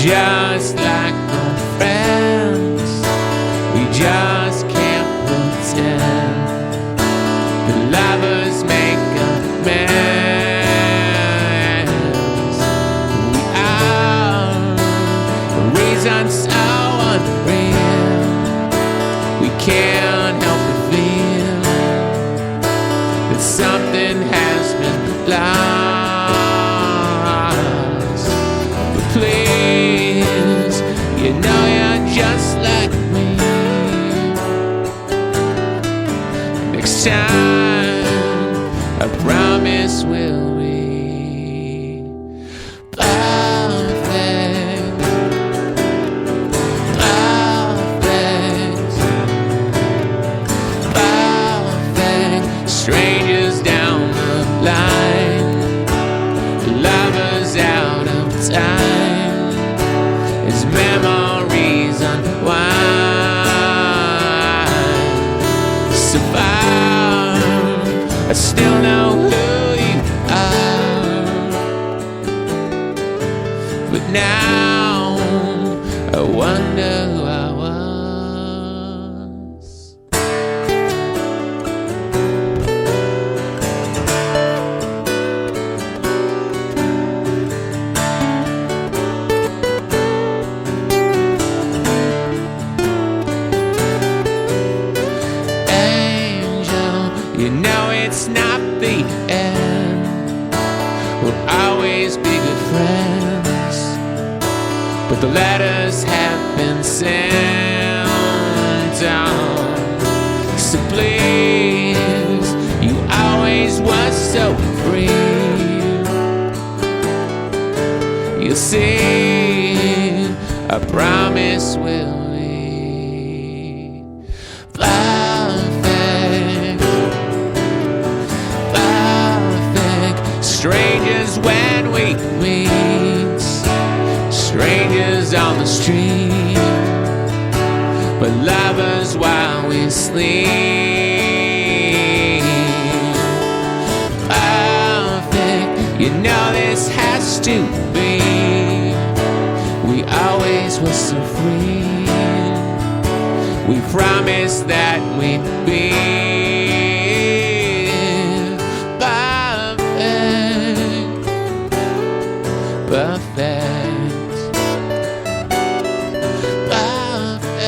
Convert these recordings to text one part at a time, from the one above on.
just like old friends. We just can't pretend. The lovers make amends. We are the reason so unreal. We can't help but feel that something has been lost. But please, you know you're just like me. Next time, I promise we'll be perfect. Perfect. Perfect. Strangers down the line, lovers out of time, as memories unwind. So far, I still know who you are, but now I wonder who I was. Angel, you know it's not the end. We'll always be good friends, but the letters have been sent on. So please, you always was so free. You'll see, I promise we'll be perfect. Perfect. Strangers when we meet, strangers on the street, but lovers while we sleep. Perfect. You know this has to be. We always were so free. We promised that we'd be perfect. Perfect. Perfect.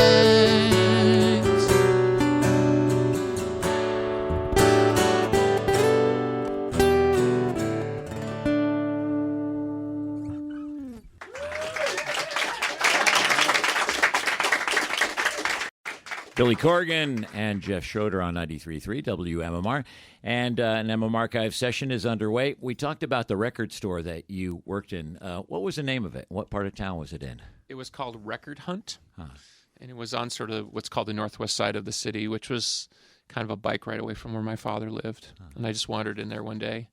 Billy Corgan and Jeff Schroeder on 93.3 WMMR. And an MM Archive session is underway. We talked about the record store that you worked in. What was the name of it? What part of town was it in? It was called Record Hunt, Huh. and it was on sort of what's called the northwest side of the city, which was kind of a bike ride away from where my father lived. And I just wandered in there one day,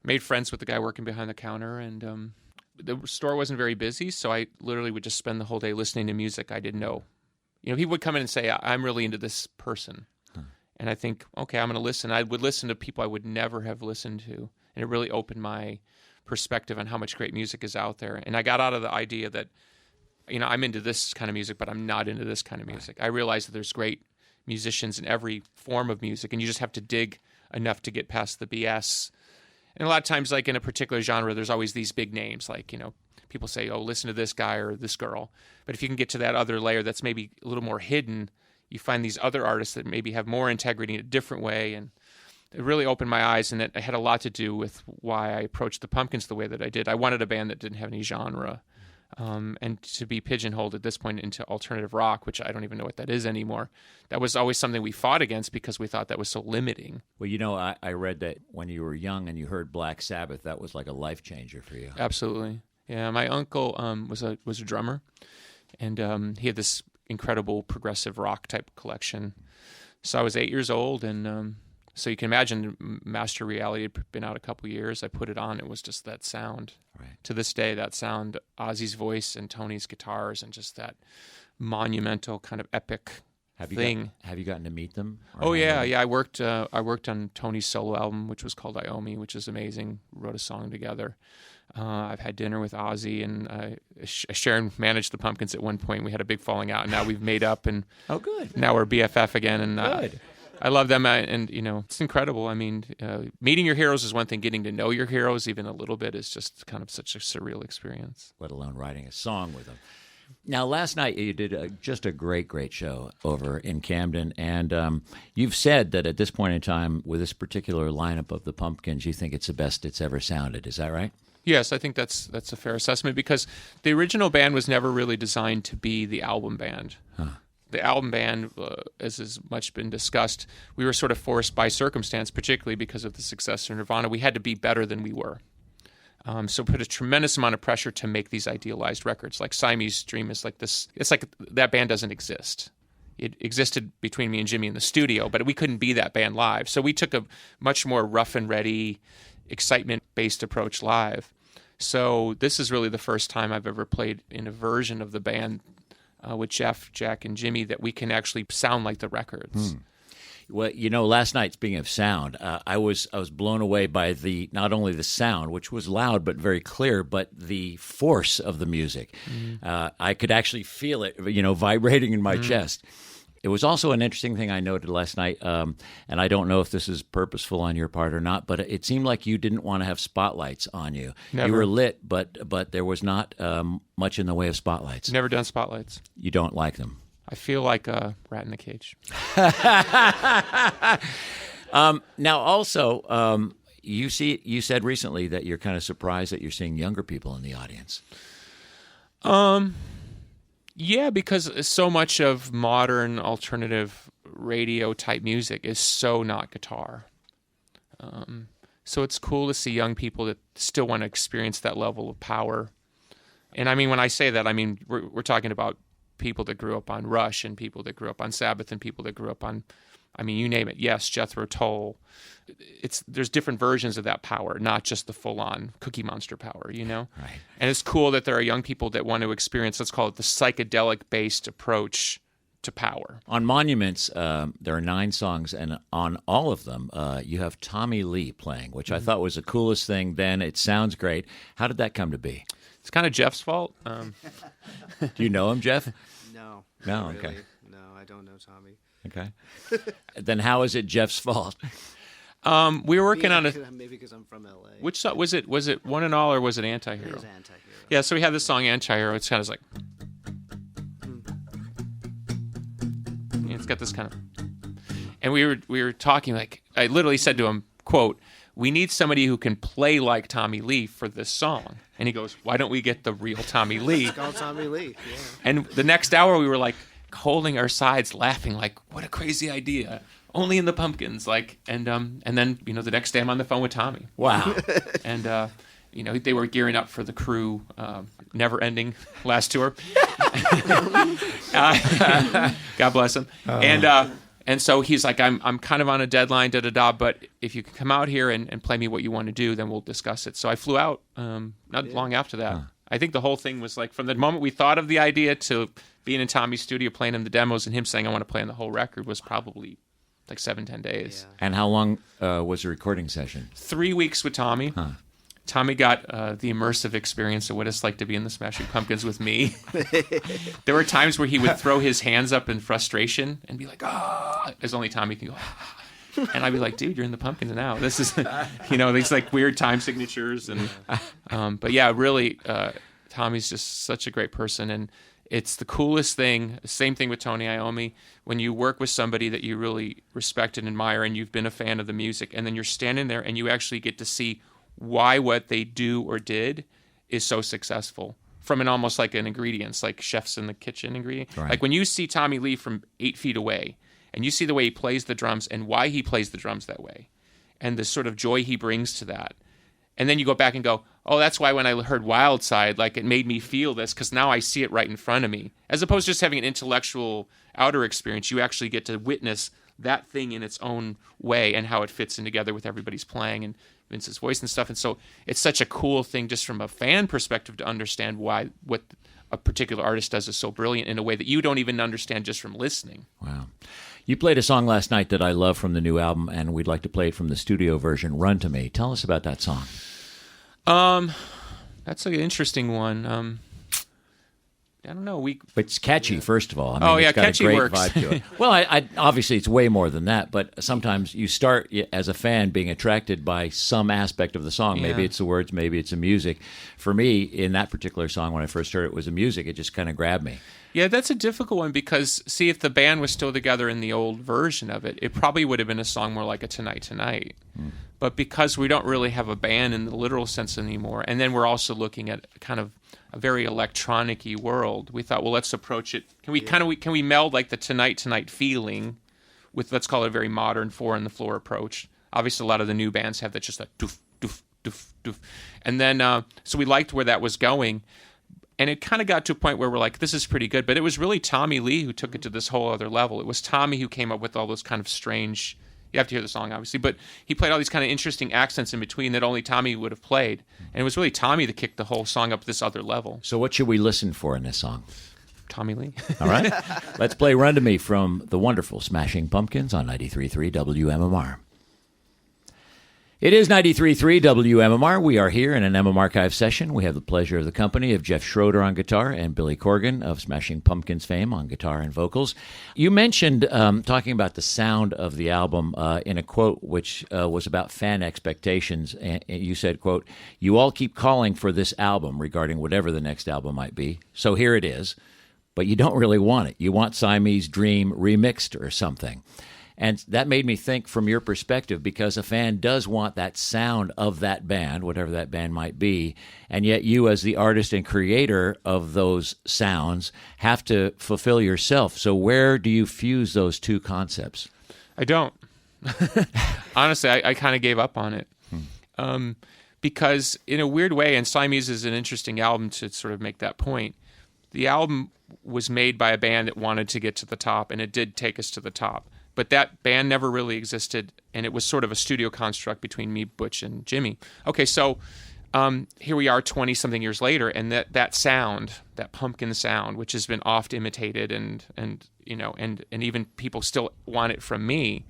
made friends with the guy working behind the counter, and the store wasn't very busy, so I literally would just spend the whole day listening to music I didn't know. You know, he would come in and say, I'm really into this person. And I think, okay, I'm going to listen. I would listen to people I would never have listened to. And it really opened my perspective on how much great music is out there. And I got out of the idea that, you know, I'm into this kind of music, but I'm not into this kind of music. I realized that there's great musicians in every form of music, and you just have to dig enough to get past the BS. And a lot of times, like in a particular genre, there's always these big names, like, you know, people say, oh, listen to this guy or this girl. But if you can get to that other layer that's maybe a little more hidden, you find these other artists that maybe have more integrity in a different way. And it really opened my eyes, and it had a lot to do with why I approached the Pumpkins the way that I did. I wanted a band that didn't have any genre. And to be pigeonholed at this point into alternative rock, which I don't even know what that is anymore, that was always something we fought against because we thought that was so limiting. Well, you know, I read that when you were young and you heard Black Sabbath, that was like a life changer for you. Absolutely. Yeah, my uncle was a drummer, and he had this incredible progressive rock type collection. So I was 8 years old, and so you can imagine Master Reality had been out a couple years. I put it on. It was just that sound. Right. To this day, that sound, Ozzy's voice and Tony's guitars and just that monumental kind of epic thing. Have you gotten to meet them? Oh yeah. I worked on Tony's solo album, which was called Iomi, which is amazing. Wrote a song together. I've had dinner with Ozzy, and Sharon managed the Pumpkins at one point. We had a big falling out, and now we've made up, and Oh, good. now we're BFF again. And Good. I love them, and it's incredible. I mean, meeting your heroes is one thing. Getting to know your heroes even a little bit is just kind of such a surreal experience. Let alone writing a song with them. Now, last night you did just a great show over in Camden, and you've said that at this point in time, with this particular lineup of the Pumpkins, you think it's the best it's ever sounded. Is that right? Yes, I think that's a fair assessment, because the original band was never really designed to be the album band. The album band, as has much been discussed, we were sort of forced by circumstance, particularly because of the success of Nirvana. We had to be better than we were. So put a tremendous amount of pressure to make these idealized records. Like Siamese Dream is like this. It's like that band doesn't exist. It existed between me and Jimmy in the studio, but we couldn't be that band live. So we took a much more rough and ready, excitement-based approach live. So this is really the first time I've ever played in a version of the band with Jeff, Jack, and Jimmy that we can actually sound like the records. Well, last night, speaking of sound, I was blown away by not only the sound, which was loud but very clear, but the force of the music. I could actually feel it, vibrating in my chest. It was also an interesting thing I noted last night, and I don't know if this is purposeful on your part or not, but it seemed like you didn't want to have spotlights on you. Never. You were lit, but there was not much in the way of spotlights. Never done spotlights. You don't like them. I feel like a rat in a cage. Now, also, you said recently that you're kind of surprised that you're seeing younger people in the audience. Yeah, because so much of modern alternative radio type music is so not guitar. So it's cool to see young people that still want to experience that level of power. And I mean, when I say that, I mean, we're talking about people that grew up on Rush and people that grew up on Sabbath and people that grew up on, I mean, you name it. Yes, Jethro Tull. There's different versions of that power, not just the full-on Cookie Monster power, Right. And it's cool that there are young people that want to experience, let's call it the psychedelic-based approach to power. On Monuments, there are 9 songs, and on all of them, you have Tommy Lee playing, which I thought was the coolest thing then. It sounds great. How did that come to be? It's kind of Jeff's fault. Do you know him, Jeff? No. No, Not okay. really. No, I don't know Tommy. Okay. Then how is it Jeff's fault? We were working on a... Maybe because I'm from LA. Which song was it? Was it One and All or was it Antihero? It was Antihero. Yeah, so we had this song Antihero. It's kind of like... It's got this kind of... And we were talking, like, I literally said to him, quote, "We need somebody who can play like Tommy Lee for this song." And he goes, "Why don't we get the real Tommy Lee?" It's called Tommy Lee. Yeah. And the next hour we were like holding our sides, laughing, like, what a crazy idea. Only in the Pumpkins, like, and then the next day I'm on the phone with Tommy. Wow. And they were gearing up for the Crew never-ending last tour. God bless him. And so he's like, I'm kind of on a deadline, but if you can come out here and play me what you want to do, then we'll discuss it. So I flew out not long after that. I think the whole thing was like from the moment we thought of the idea to being in Tommy's studio playing him the demos and him saying I want to play on the whole record was probably like 7-10 days. Yeah. And how long was the recording session? 3 weeks with Tommy. Tommy got the immersive experience of what it's like to be in the Smashing Pumpkins with me. There were times where he would throw his hands up in frustration and be like, "Ah!" As only Tommy can go. "Ah." And I'd be like, "Dude, you're in the Pumpkins now. This is, these like weird time signatures." And but yeah, really, Tommy's just such a great person, and it's the coolest thing. Same thing with Tony Iommi. When you work with somebody that you really respect and admire, and you've been a fan of the music, and then you're standing there and you actually get to see why what they do or did is so successful from an almost like an ingredients, like chefs in the kitchen ingredient. Right. Like when you see Tommy Lee from 8 feet away and you see the way he plays the drums and why he plays the drums that way and the sort of joy he brings to that. And then you go back and go, oh, that's why when I heard Wild Side, like it made me feel this because now I see it right in front of me. As opposed to just having an intellectual outer experience, you actually get to witness that thing in its own way and how it fits in together with everybody's playing and Vince's voice and stuff. And so it's such a cool thing just from a fan perspective to understand why what a particular artist does is so brilliant in a way that you don't even understand just from listening. Wow. You played a song last night that I love from the new album, and we'd like to play it from the studio version, Run to Me. Tell us about that song. That's an interesting one. I don't know. It's catchy, first of all. I mean, it's got catchy a great works. vibe to it. Well, I obviously it's way more than that, but sometimes you start as a fan being attracted by some aspect of the song. Maybe Yeah. it's the words, maybe it's the music. For me, in that particular song, when I first heard it, was the music. It just kind of grabbed me. Yeah, that's a difficult one because, see, if the band was still together in the old version of it, it probably would have been a song more like a Tonight Tonight. But because we don't really have a band in the literal sense anymore, and then we're also looking at kind of a very electronic-y world, we thought, well, let's approach it. Can we meld like the Tonight Tonight feeling with, let's call it a very modern four-on-the-floor approach? Obviously, a lot of the new bands have that just that doof, doof, doof, doof. And then, so we liked where that was going. And it kind of got to a point where we're like, this is pretty good. But it was really Tommy Lee who took it to this whole other level. It was Tommy who came up with all those kind of strange, you have to hear the song, obviously, but he played all these kind of interesting accents in between that only Tommy would have played. And it was really Tommy that kicked the whole song up this other level. So what should we listen for in this song? Tommy Lee. All right? Let's play Run to Me from the wonderful Smashing Pumpkins on 93.3 WMMR. It is 93.3 WMMR. We are here in an MM Archive session. We have the pleasure of the company of Jeff Schroeder on guitar and Billy Corgan of Smashing Pumpkins fame on guitar and vocals. You mentioned talking about the sound of the album in a quote which was about fan expectations. And you said, quote, "You all keep calling for this album regarding whatever the next album might be. So here it is. But you don't really want it. You want Siamese Dream remixed or something." And that made me think from your perspective, because a fan does want that sound of that band, whatever that band might be, and yet you as the artist and creator of those sounds have to fulfill yourself. So where do you fuse those two concepts? I don't. Honestly, I kind of gave up on it. Because in a weird way, and Siamese is an interesting album to sort of make that point, the album was made by a band that wanted to get to the top, and it did take us to the top. But that band never really existed, and it was sort of a studio construct between me, Butch, and Jimmy. Okay, so here we are 20-something years later, and that sound, that pumpkin sound, which has been oft imitated and even people still want it from me,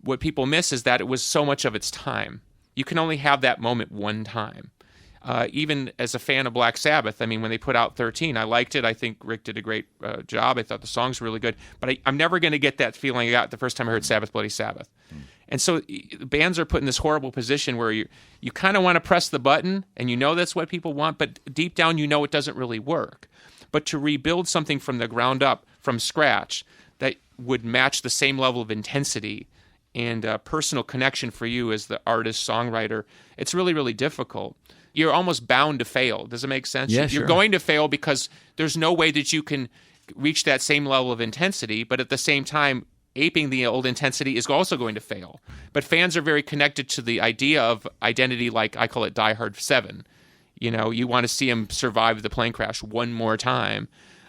what people miss is that it was so much of its time. You can only have that moment one time. Even as a fan of Black Sabbath, I mean, when they put out 13, I liked it. I think Rick did a great job. I thought the songs were really good. But I'm never going to get that feeling I got the first time I heard Sabbath Bloody Sabbath. And so bands are put in this horrible position where you kind of want to press the button, and you know that's what people want, but deep down you know it doesn't really work. But to rebuild something from the ground up, from scratch, that would match the same level of intensity and personal connection for you as the artist, songwriter, it's really, really difficult. You're almost bound to fail. Does it make sense? Yeah, You're sure. going to fail because there's no way that you can reach that same level of intensity, but at the same time, aping the old intensity is also going to fail. But fans are very connected to the idea of identity, like I call it Die Hard 7. You know, you want to see him survive the plane crash one more time.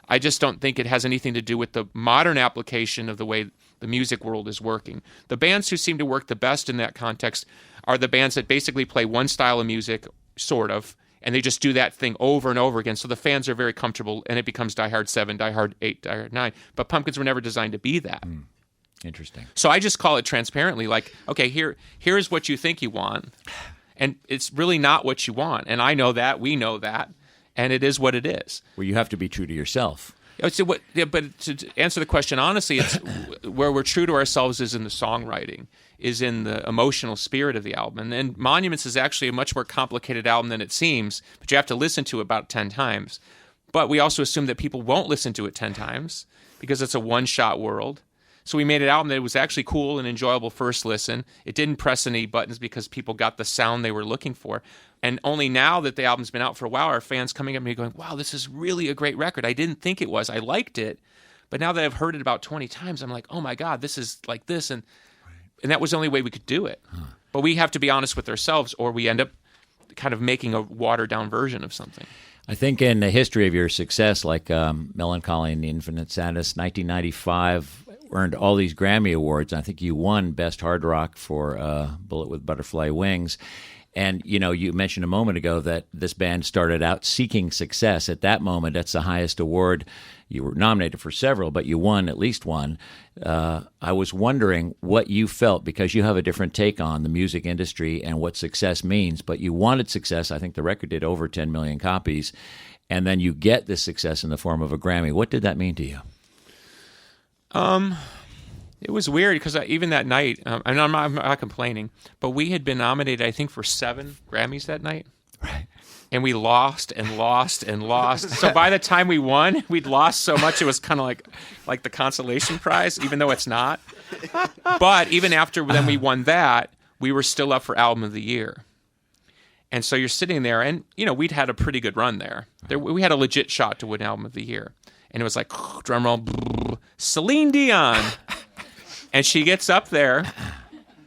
I just don't think it has anything to do with the modern application of the way the music world is working. The bands who seem to work the best in that context are the bands that basically play one style of music, sort of, and they just do that thing over and over again. So the fans are very comfortable, and it becomes Die Hard 7, Die Hard 8, Die Hard 9. But Pumpkins were never designed to be that. Interesting. So I just call it transparently, like, okay, here's what you think you want, and it's really not what you want. And I know that, we know that, and it is what it is. Well, you have to be true to yourself. But to answer the question honestly, it's where we're true to ourselves is in the songwriting, is in the emotional spirit of the album. And Monuments is actually a much more complicated album than it seems, but you have to listen to it about 10 times. But we also assume that people won't listen to it 10 times because it's a one-shot world. So we made an album that was actually cool and enjoyable first listen. It didn't press any buttons because people got the sound they were looking for. And only now that the album's been out for a while are fans coming up to me going, wow, this is really a great record. I didn't think it was. I liked it. But now that I've heard it about 20 times, I'm like, oh my God, this is like this. And that was the only way we could do it. But we have to be honest with ourselves, or we end up kind of making a watered-down version of something. I think in the history of your success, like Melancholy and the Infinite Sadness, 1995 earned all these Grammy Awards. I think you won Best Hard Rock for Bullet with Butterfly Wings. And, you mentioned a moment ago that this band started out seeking success. At that moment, that's the highest award. You were nominated for several, but you won at least one. I was wondering what you felt, because you have a different take on the music industry and what success means, but you wanted success. I think the record did over 10 million copies, and then you get this success in the form of a Grammy. What did that mean to you? It was weird because even that night, and I'm not complaining, but we had been nominated, I think, for 7 Grammys that night. Right. And we lost and lost and lost. So by the time we won, we'd lost so much it was kind of like the consolation prize, even though it's not. But even after then we won that, we were still up for Album of the Year. And so you're sitting there, and we'd had a pretty good run there. We had a legit shot to win Album of the Year. And it was like, drum roll, Celine Dion. And she gets up there,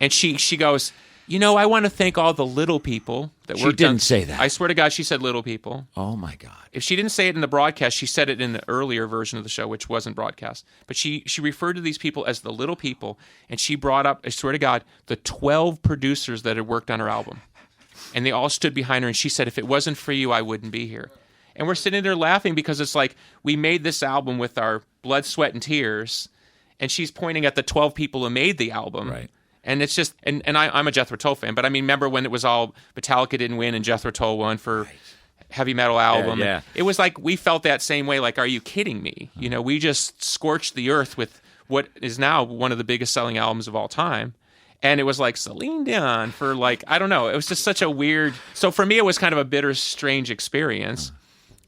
and she goes, I want to thank all the little people that She worked didn't say that. I swear to God, she said little people. Oh, my God. If she didn't say it in the broadcast, she said it in the earlier version of the show, which wasn't broadcast. But she referred to these people as the little people, and she brought up, I swear to God, the 12 producers that had worked on her album. And they all stood behind her, and she said, if it wasn't for you, I wouldn't be here. And we're sitting there laughing because it's like we made this album with our blood, sweat, and tears, and she's pointing at the 12 people who made the album. Right. And it's just, and I'm a Jethro Tull fan, but I mean, remember when it was all Metallica didn't win and Jethro Tull won for heavy metal album? Yeah. It was like we felt that same way. Like, are you kidding me? We just scorched the earth with what is now one of the biggest selling albums of all time. And it was like Celine Dion for I don't know. It was just such a weird. So for me, it was kind of a bitter, strange experience.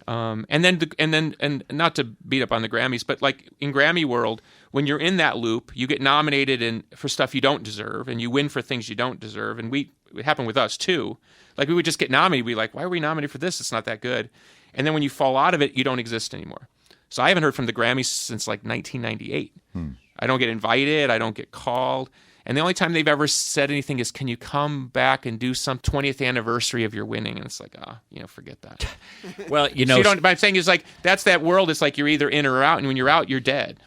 And then not to beat up on the Grammys, but in Grammy world, when you're in that loop, you get nominated for stuff you don't deserve, and you win for things you don't deserve. And it happened with us too. We would just get nominated. We'd be like, why are we nominated for this? It's not that good. And then when you fall out of it, you don't exist anymore. So I haven't heard from the Grammys since 1998. I don't get invited. I don't get called. And the only time they've ever said anything is, can you come back and do some 20th anniversary of your winning? And it's like, forget that. Well, But I'm saying is that's that world. It's like you're either in or out. And when you're out, you're dead.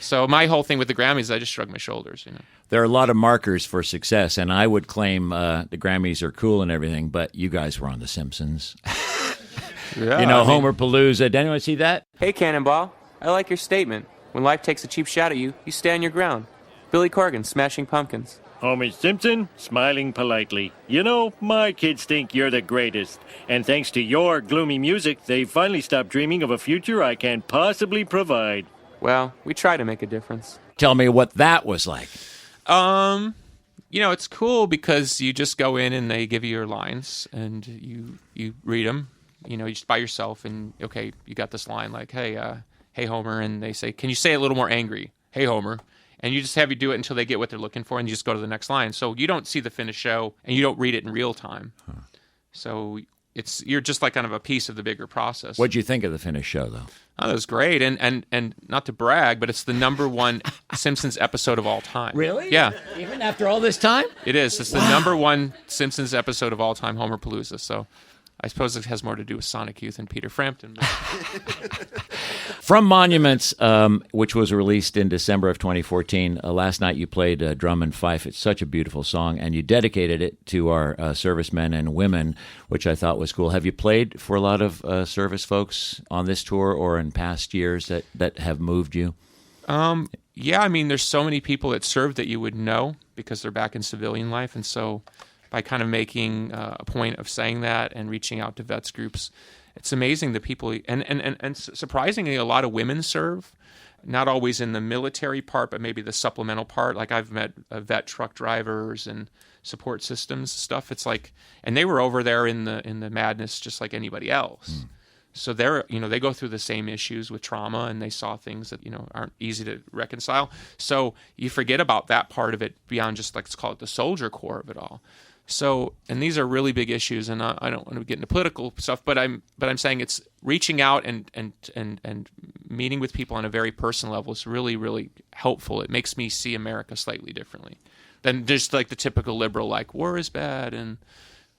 So my whole thing with the Grammys, I just shrug my shoulders, There are a lot of markers for success, and I would claim the Grammys are cool and everything, but you guys were on The Simpsons. Yeah, Homer Palooza. Did anyone see that? Hey, Cannonball. I like your statement. When life takes a cheap shot at you, you stand your ground. Billy Corgan, Smashing Pumpkins. Homer Simpson, smiling politely. My kids think you're the greatest. And thanks to your gloomy music, they finally stopped dreaming of a future I can't possibly provide. Well, we try to make a difference. Tell me what that was like. It's cool because you just go in and they give you your lines and you read them. You just by yourself and, okay, you got this line like, hey, Homer. And they say, can you say it a little more angry? Hey, Homer. And you just have you do it until they get what they're looking for, and you just go to the next line. So you don't see the finished show, and you don't read it in real time. So you're just kind of a piece of the bigger process. What'd you think of the finished show, though? Oh, that was great, and not to brag, but it's the #1 Simpsons episode of all time. Really? Yeah. Even after all this time? It is. It's the #1 Simpsons episode of all time, Homer Palooza. So I suppose it has more to do with Sonic Youth and Peter Frampton. From Monuments, which was released in December of 2014, last night you played Drum and Fife. It's such a beautiful song, and you dedicated it to our servicemen and women, which I thought was cool. Have you played for a lot of service folks on this tour or in past years that have moved you? Yeah, there's so many people that served that you would know because they're back in civilian life, and so by kind of making a point of saying that and reaching out to vets groups, it's amazing the people, and surprisingly, a lot of women serve, not always in the military part, but maybe the supplemental part. I've met vet truck drivers and support systems stuff. It's and they were over there in the madness just like anybody else. So they go through the same issues with trauma, and they saw things that aren't easy to reconcile. So you forget about that part of it beyond just let's call it the soldier core of it all. So, and these are really big issues, and I don't want to get into political stuff, but I'm saying it's reaching out and meeting with people on a very personal level is really, really helpful. It makes me see America slightly differently than just the typical liberal war is bad and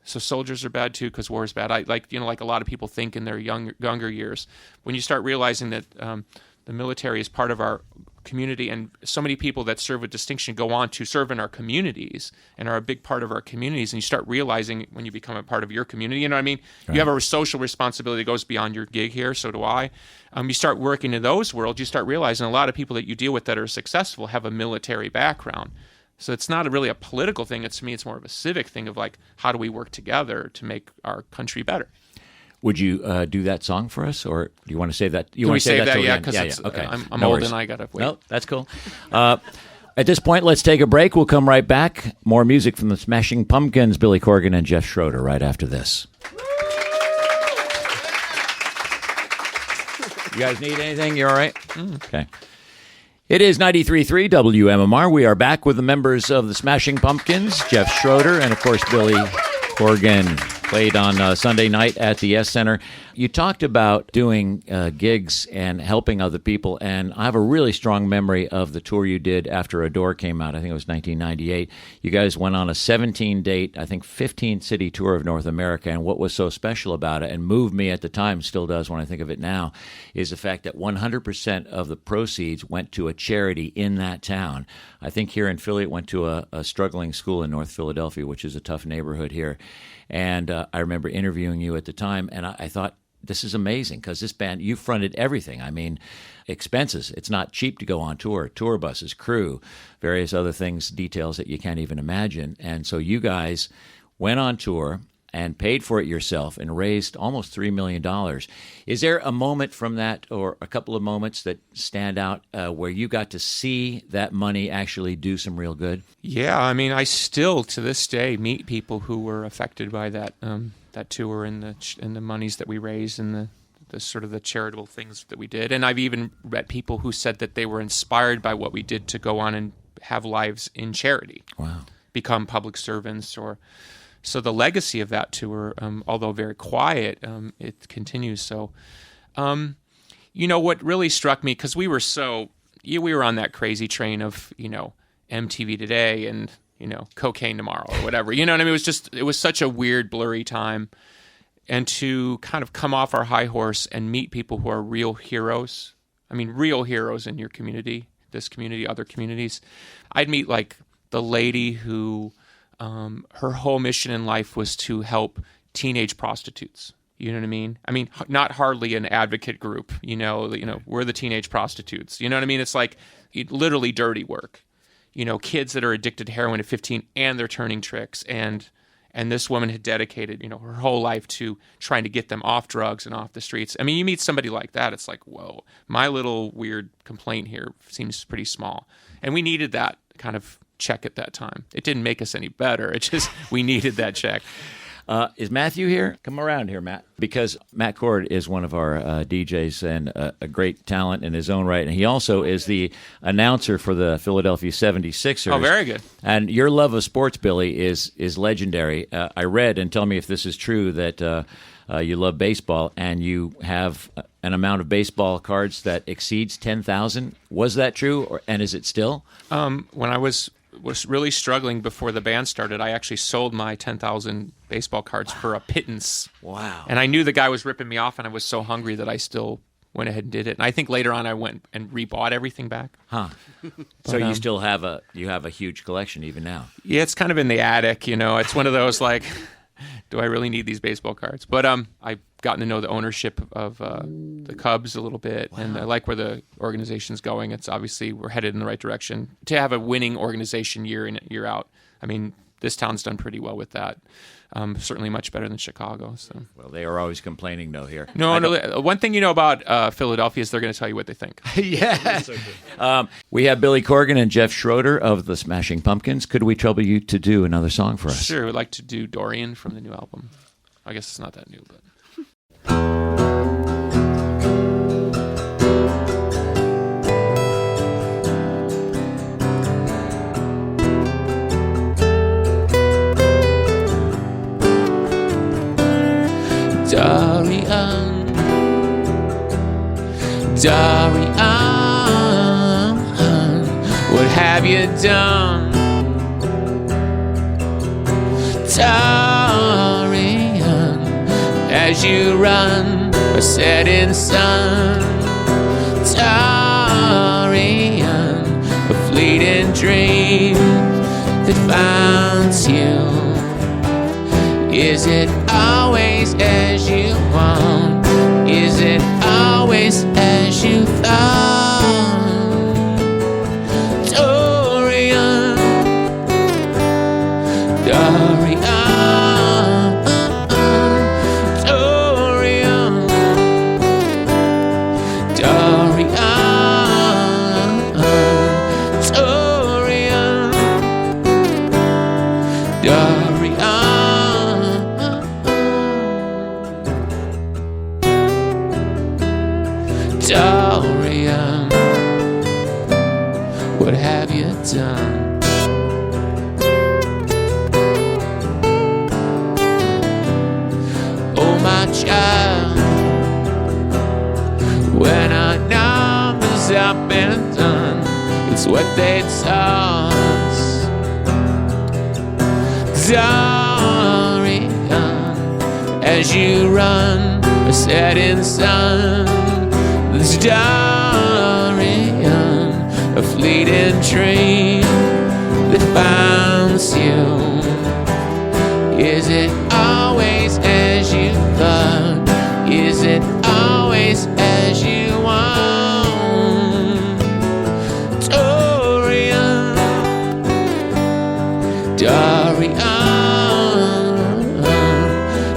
So soldiers are bad too because war is bad. Like a lot of people think in their younger years. When you start realizing that the military is part of our community, and so many people that serve with distinction go on to serve in our communities and are a big part of our communities, and you start realizing when you become a part of your community, you know what I mean? Right. You have a social responsibility that goes beyond your gig here, so do I. You start working in those worlds, you start realizing a lot of people that you deal with that are successful have a military background. So it's not really a political thing. To me, it's more of a civic thing of like, how do we work together to make our country better? Would you do that song for us, or do you want to save that? Can we save that? Yeah, because okay. I'm old and I got to wait. No, that's cool. At this point, let's take a break. We'll come right back. More music from the Smashing Pumpkins, Billy Corgan and Jeff Schroeder, right after this. You guys need anything? You all right? Okay. It is 93.3 WMMR. We are back with the members of the Smashing Pumpkins, Jeff Schroeder, and, of course, Billy Corgan. Played on Sunday night at the S Center. You talked about doing gigs and helping other people, and I have a really strong memory of the tour you did after Adore came out. I think it was 1998. You guys went on a 17-date, I think 15-city tour of North America, and what was so special about it, and moved me at the time, still does when I think of it now, is the fact that 100% of the proceeds went to a charity in that town. I think here in Philly it went to a struggling school in North Philadelphia, which is a tough neighborhood here. And I remember interviewing you at the time, and I thought, this is amazing, because this band, you fronted everything. I mean, expenses. It's not cheap to go on tour. Tour buses, crew, various other things, details that you can't even imagine. And so you guys went on tour and paid for it yourself and raised almost $3 million. Is there a moment from that, or a couple of moments that stand out where you got to see that money actually do some real good? Yeah, I mean, I still to this day meet people who were affected by that that tour and the monies that we raised and the sort of the charitable things that we did. And I've even met people who said that they were inspired by what we did to go on and have lives in charity. Wow. Become public servants or... So the legacy of that tour, although very quiet, it continues. So, what really struck me, because we were on that crazy train of, MTV Today and, cocaine tomorrow or whatever. You know what I mean? It was such a weird, blurry time. And to kind of come off our high horse and meet people who are real heroes. I mean, real heroes in your community, this community, other communities. I'd meet like the lady who... her whole mission in life was to help teenage prostitutes. You know what I mean? I mean, not hardly an advocate group. We're the teenage prostitutes. You know what I mean? It's like literally dirty work. Kids that are addicted to heroin at 15 and they're turning tricks. And this woman had dedicated, her whole life to trying to get them off drugs and off the streets. I mean, you meet somebody like that, it's like, whoa, my little weird complaint here seems pretty small. And we needed that kind of check at that time. It didn't make us any better. It just, we needed that check. Is Matthew here? Come around here, Matt. Because Matt Cord is one of our DJs and a great talent in his own right. And he also is the announcer for the Philadelphia 76ers. Oh, very good. And your love of sports, Billy, is legendary. I read, and tell me if this is true, that you love baseball and you have an amount of baseball cards that exceeds 10,000. Was that true, and is it still? When I was really struggling before the band started, I actually sold my 10,000 baseball cards for a pittance. Wow. And I knew the guy was ripping me off, and I was so hungry that I still went ahead and did it. And I think later on I went and rebought everything back. Huh. So you still have a huge collection even now? Yeah, it's kind of in the attic, It's one of those like, do I really need these baseball cards? But I've gotten to know the ownership of the Cubs a little bit, and I like where the organization's going. It's obviously we're headed in the right direction. To have a winning organization year in, year out, I mean, this town's done pretty well with that. Certainly much better than Chicago. So. Well, they are always complaining, though, here. No. One thing you know about Philadelphia is they're going to tell you what they think. Yeah. We have Billy Corgan and Jeff Schroeder of the Smashing Pumpkins. Could we trouble you to do another song for us? Sure. We'd like to do Dorian from the new album. I guess it's not that new, but... Dorian, what have you done? Dorian, as you run a setting sun. Dorian, a fleeting dream that finds you. Is it always as you want? Is it always as you thought? Dorian, Dorian, Dorian, Dorian, Dorian, Dorian. Dorian, what have you done? Oh my child, when our numbers up and done, it's what they taught us. Dorian, as you run a setting sun. This Dorian, a fleeting dream that finds you. Is it always as you thought? Is it always as you want? Dorian, Dorian,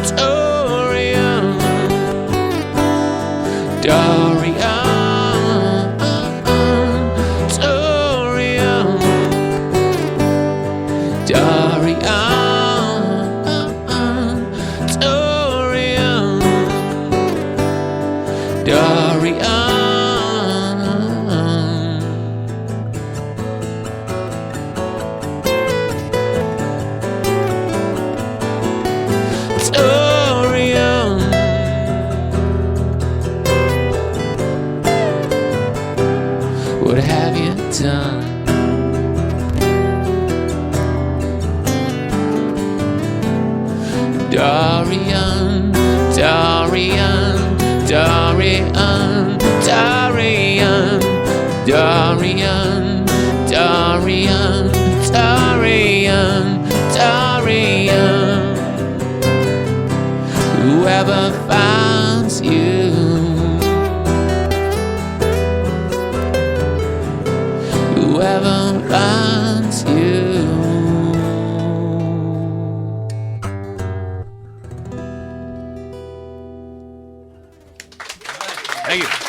Dorian, Dorian, Dorian, Dorian, Dorian. Dorian, what have you done? Dorian, Dorian, Dorian, Dorian, Dorian, Dorian, Dorian, Dorian. Whoever finds you, whoever finds you. Thank you.